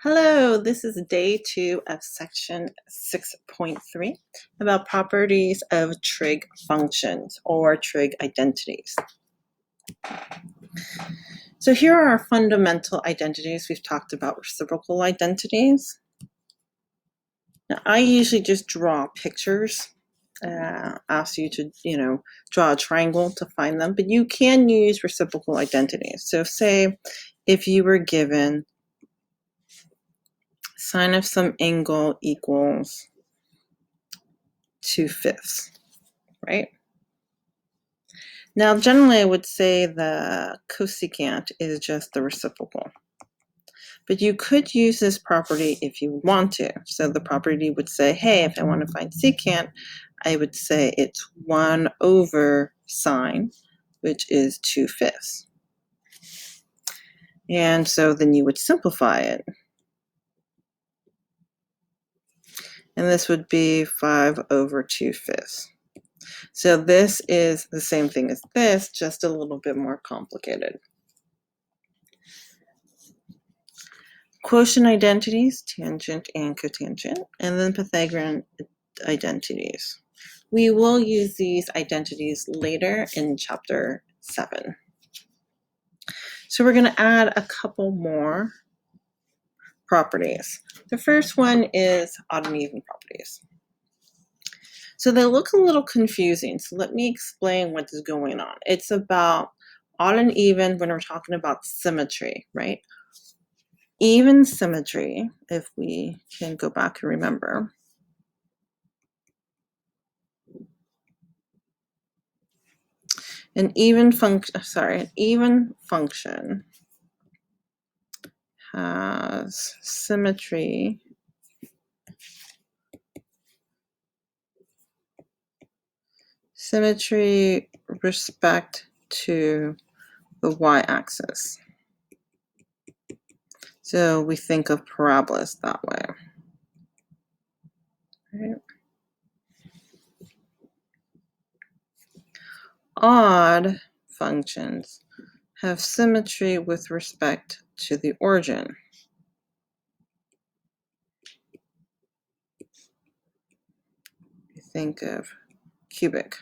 Hello, this is day 2 of section 6.3 about properties of trig functions or trig identities. So here are our fundamental identities. We've talked about reciprocal identities. Now, I usually just draw pictures, ask you to, draw a triangle to find them, but you can use reciprocal identities. So say if you were given sine of some angle equals 2/5, right? Now, generally, I would say the cosecant is just the reciprocal. But you could use this property if you want to. So the property would say, hey, if I want to find secant, I would say it's 1 over sine, which is 2/5. And so then you would simplify it. And this would be 5 over 2/5. So this is the same thing as this, just a little bit more complicated. Quotient identities, tangent and cotangent, and then Pythagorean identities. We will use these identities later in chapter 7. So we're going to add a couple more properties. The first one is odd and even properties. So they look a little confusing, so let me explain what is going on. It's about odd and even when we're talking about symmetry, right? Even symmetry, if we can go back and remember, an even function has symmetry respect to the y-axis. So we think of parabolas that way. Right. Odd functions have symmetry with respect to the origin. You think of cubic.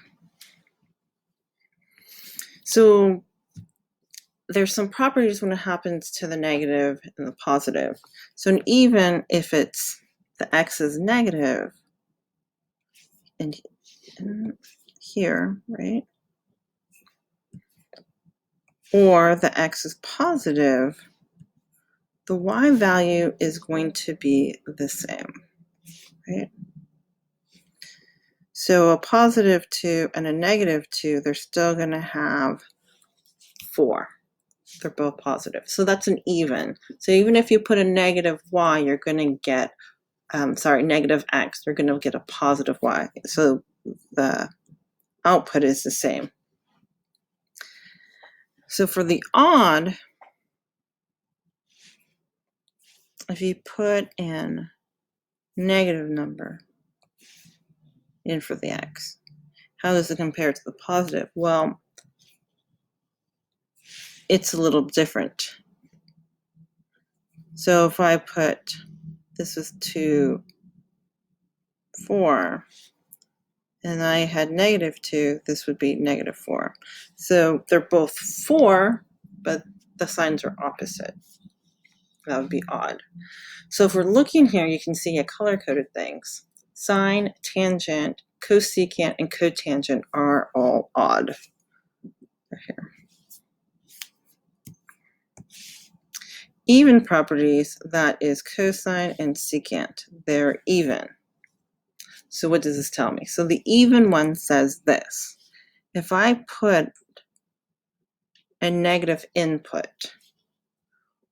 So there's some properties when it happens to the negative and the positive. So even if it's the x is negative, and here, right? Or the x is positive, the y value is going to be the same, right? So a positive 2 and a negative 2, they're still going to have 4. They're both positive. So that's an even. So even if you put a negative y, you're going to get, negative x, you're going to get a positive y. So the output is the same. So for the odd, if you put in negative number in for the x, how does it compare to the positive? Well, it's a little different. So if I put, this is 2, 4, and I had negative 2, this would be negative 4. So they're both 4, but the signs are opposite. That would be odd. So if we're looking here, you can see I color-coded things. Sine, tangent, cosecant, and cotangent are all odd. They're here. Even properties, that is cosine and secant, they're even. So what does this tell me? So the even one says this. If I put a negative input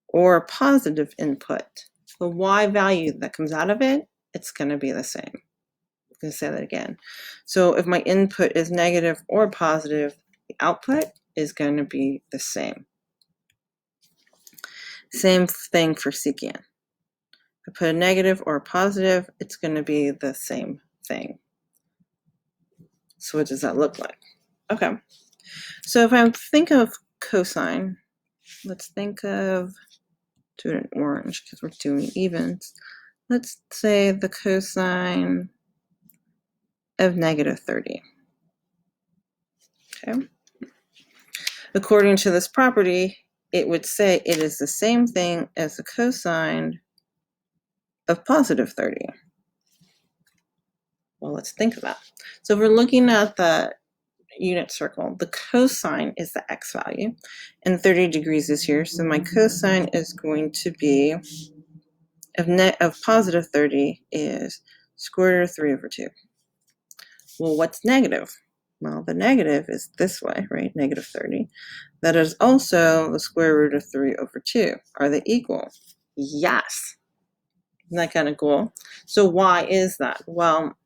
or a positive input, the y value that comes out of it, it's going to be the same. I'm going to say that again. So if my input is negative or positive, the output is going to be the same. Same thing for secant. If I put a negative or a positive, it's going to be the same thing. So what does that look like? Okay. So if I think of cosine, let's think of do it in orange because we're doing evens. Let's say the cosine of negative 30. Okay. According to this property, it would say it is the same thing as the cosine of positive 30. Well, let's think of that. So if we're looking at the unit circle, the cosine is the x value, and 30 degrees is here. So my cosine is going to be, of positive 30 is square root of 3 over 2. Well, what's negative? Well, the negative is this way, right? Negative 30. That is also the square root of 3 over 2. Are they equal? Yes. Isn't that kind of cool? So why is that? Well,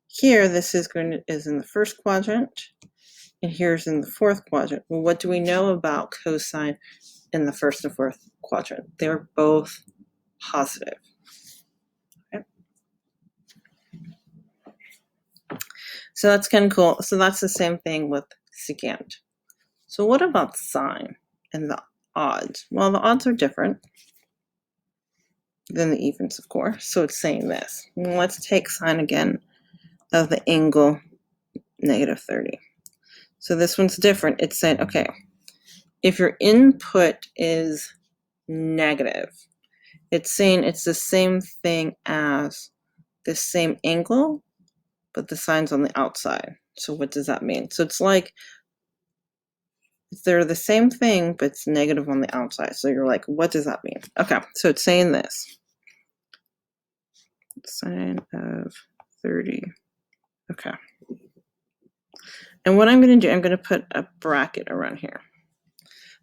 here this is in the first quadrant, and here's in the fourth quadrant. Well, what do we know about cosine in the first and fourth quadrant? They're both positive. Okay. So that's kind of cool. So that's the same thing with secant. So what about sine and the odds? Well, the odds are different than the evens, of course. So it's saying this. Let's take sine again of the angle negative 30. So this one's different. It's saying, okay, if your input is negative, it's saying it's the same thing as the same angle, but the sine's on the outside. So what does that mean? So it's like they're the same thing, but it's negative on the outside. So you're like, what does that mean? Okay, so it's saying this. Sine of 30. Okay. And what I'm going to do, I'm going to put a bracket around here.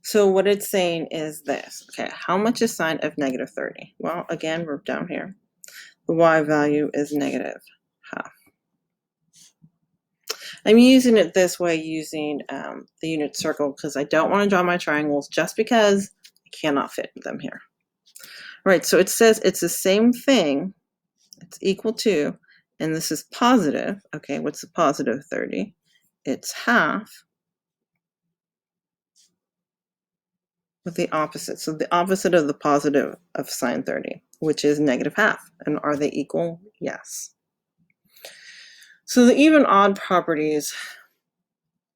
So what it's saying is this. Okay, how much is sine of negative 30? Well, again, we're down here. The y value is negative half. I'm using it this way using the unit circle because I don't want to draw my triangles just because I cannot fit them here. All right, so it says it's the same thing. It's equal to, and this is positive. Okay, what's the positive 30? It's half with the opposite. So the opposite of the positive of sine 30, which is negative half. And are they equal? Yes. So the even odd properties,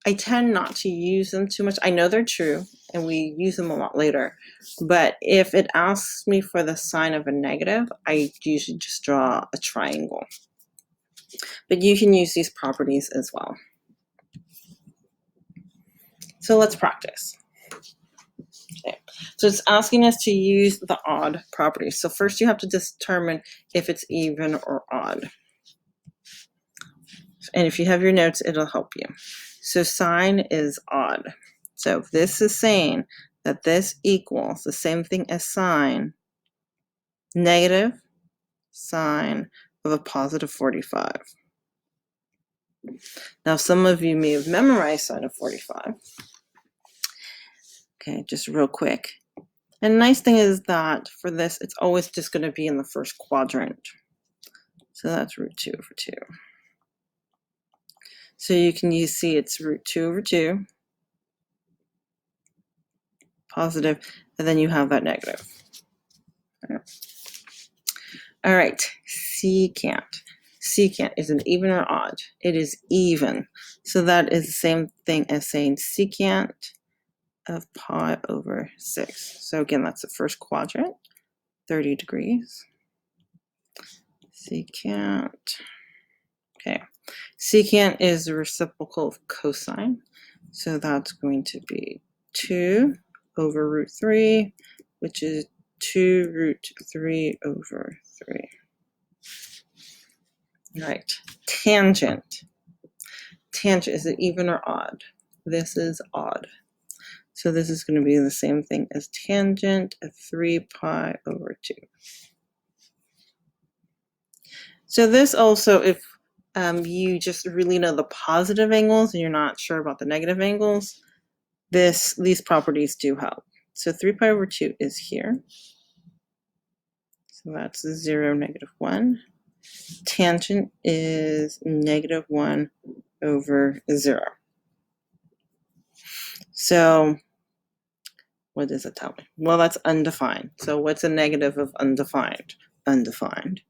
I tend not to use them too much. I know they're true, and we use them a lot later. But if it asks me for the sign of a negative, I usually just draw a triangle. But you can use these properties as well. So let's practice. Okay. So it's asking us to use the odd properties. So first you have to determine if it's even or odd. And if you have your notes, it'll help you. So sine is odd. So this is saying that this equals the same thing as sine, negative sine of a positive 45. Now, some of you may have memorized sine of 45. Okay, just real quick. And the nice thing is that for this, it's always just going to be in the first quadrant. So that's root 2 over 2. So you can see it's root 2 over 2, positive, and then you have that negative. All right, secant. Secant is an even or odd. It is even. So that is the same thing as saying secant of pi over 6. So again, that's the first quadrant, 30 degrees. Secant. Okay. Secant is the reciprocal of cosine. So that's going to be 2 over root 3, which is 2 root 3 over 3. All right. Tangent. Tangent, is it even or odd? This is odd. So this is going to be the same thing as tangent of 3 pi over 2. So this also, if you just really know the positive angles and you're not sure about the negative angles, these properties do help. So 3 pi over 2 is here. So that's 0, negative 1. Tangent is negative 1 over 0. So What does it tell me? Well, that's undefined. So what's a negative of undefined? Undefined.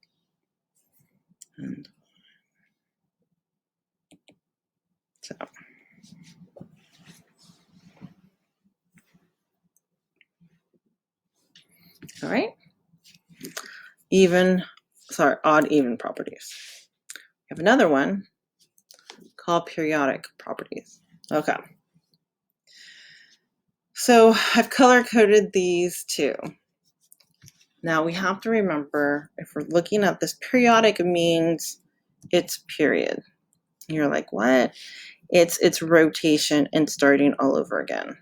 So, all right. Odd even properties. We have another one called periodic properties. Okay. So I've color-coded these two. Now we have to remember, if we're looking at this, periodic means it's period. And you're like, what? It's rotation and starting all over again.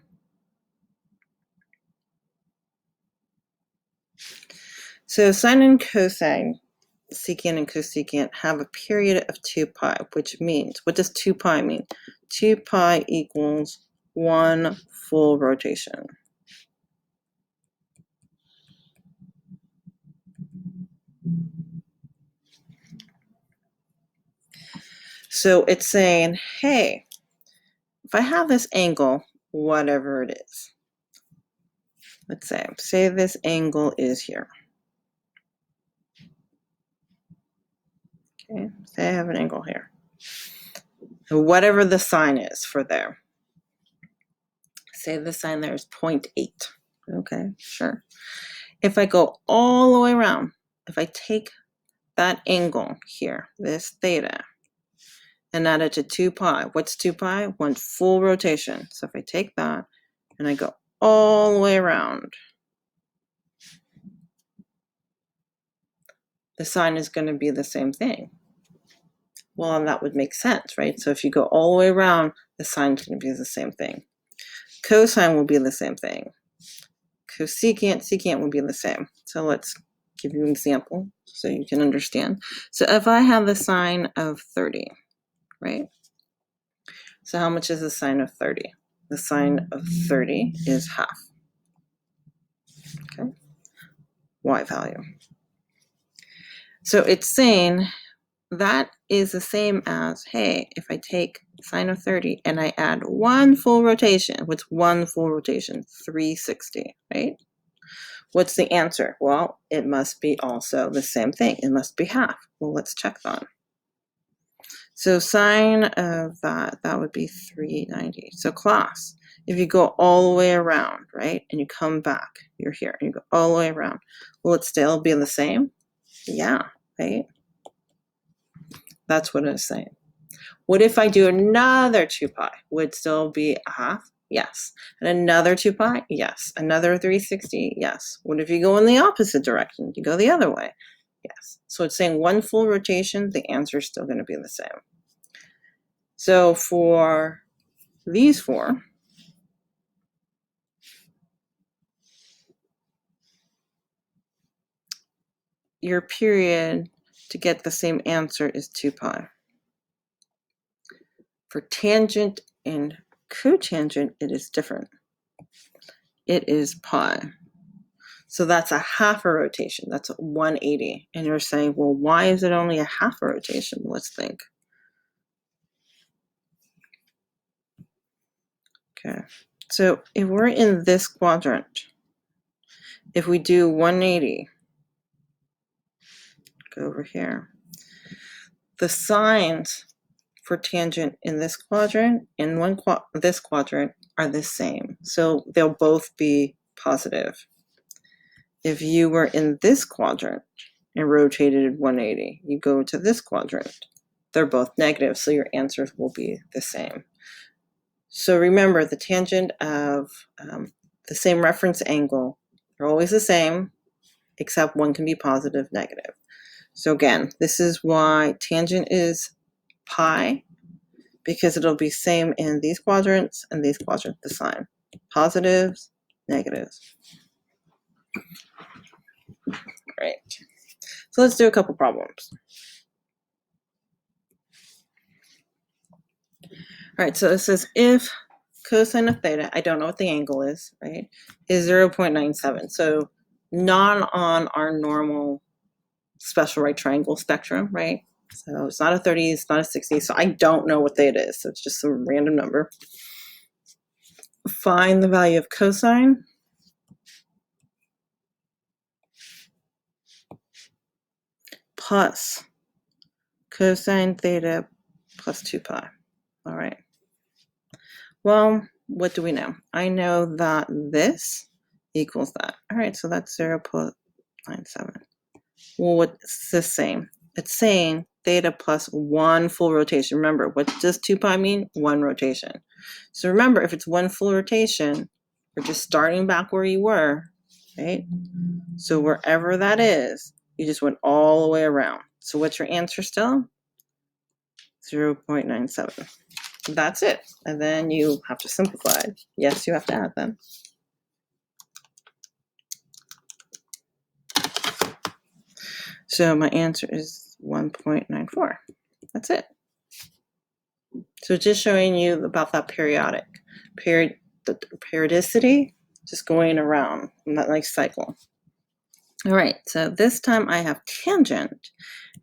So sine and cosine, secant and cosecant, have a period of 2 pi, which means, what does 2 pi mean? 2 pi equals 1 full rotation. So it's saying, hey, if I have this angle, whatever it is, let's say this angle is here. Okay, say I have an angle here. And whatever the sine is for there. Say the sine there is 0.8. Okay, sure. If I go all the way around, if I take that angle here, this theta, and add it to 2 pi, what's 2 pi? 1 full rotation. So if I take that and I go all the way around, the sine is going to be the same thing. Well, and that would make sense, right? So if you go all the way around, the sine is going to be the same thing. Cosine will be the same thing. Cosecant, secant will be the same. So let's give you an example so you can understand. So if I have the sine of 30, right? So how much is the sine of 30? The sine of 30 is half. Okay, y value. So it's saying that is the same as, hey, if I take sine of 30 and I add 1 full rotation, what's 1 full rotation? 360, right? What's the answer? Well, it must be also the same thing. It must be half. Well, let's check that. So sine of that would be 390. So class, if you go all the way around, right, and you come back, you're here, and you go all the way around, will it still be the same? Yeah, right? That's what it's saying. What if I do another 2 pi? Would it still be a half? Yes. And another 2 pi? Yes. Another 360? Yes. What if you go in the opposite direction? You go the other way? Yes. So it's saying 1 full rotation, the answer is still going to be the same. So for these 4, your period to get the same answer is 2 pi. For tangent and cotangent, it is different. It is pi. So that's a half a rotation. That's 180. And you're saying, well, why is it only a half a rotation? Let's think. Okay. So if we're in this quadrant, if we do 180, go over here, the signs for tangent in this quadrant and this quadrant are the same. So they'll both be positive. If you were in this quadrant and rotated 180, you go to this quadrant, they're both negative, so your answers will be the same. So remember, the tangent of the same reference angle are always the same, except one can be positive, negative. So again, this is why tangent is pi, because it'll be same in these quadrants and these quadrants, the sign. Positives, negatives. Great. So let's do a couple problems. All right, so it says if cosine of theta, I don't know what the angle is, right, is 0.97. So not on our normal special right triangle spectrum, right? So it's not a 30, it's not a 60, so I don't know what theta is, so it's just some random number. Find the value of cosine. plus cosine theta plus 2 pi. All right. Well, what do we know? I know that this equals that. All right, so that's 0.97. Well, what's this saying? It's saying theta plus 1 full rotation. Remember, what does 2 pi mean? 1 rotation. So remember, if it's 1 full rotation, we're just starting back where you were, right? So wherever that is, you just went all the way around. So what's your answer still? 0.97. That's it. And then you have to simplify. Yes, you have to add them. So my answer is 1.94. That's it. So just showing you about that the periodicity, just going around in that nice cycle. All right, so this time I have tangent,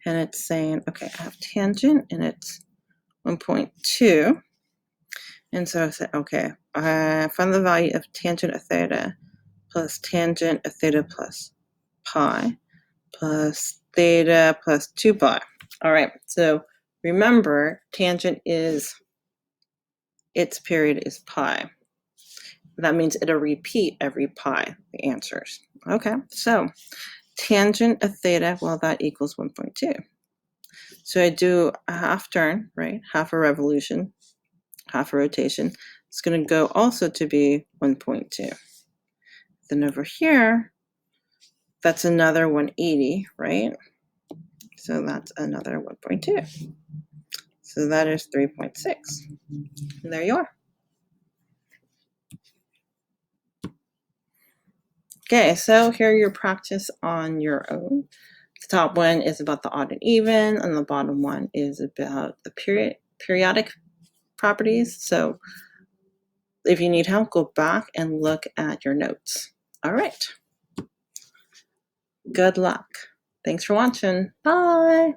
and it's saying, okay, I have tangent, and it's 1.2. And so I said, okay, I find the value of tangent of theta plus tangent of theta plus pi plus theta plus 2 pi. All right, so remember, tangent is, its period is pi. That means it'll repeat every pi, the answers. Okay, so tangent of theta, well, that equals 1.2. So I do a half turn, right? Half a revolution, half a rotation. It's going to go also to be 1.2. Then over here, that's another 180, right? So that's another 1.2. So that is 3.6. And there you are. Okay, so here your practice on your own. The top one is about the odd and even, and the bottom one is about the periodic properties. So if you need help, go back and look at your notes. All right. Good luck. Thanks for watching. Bye.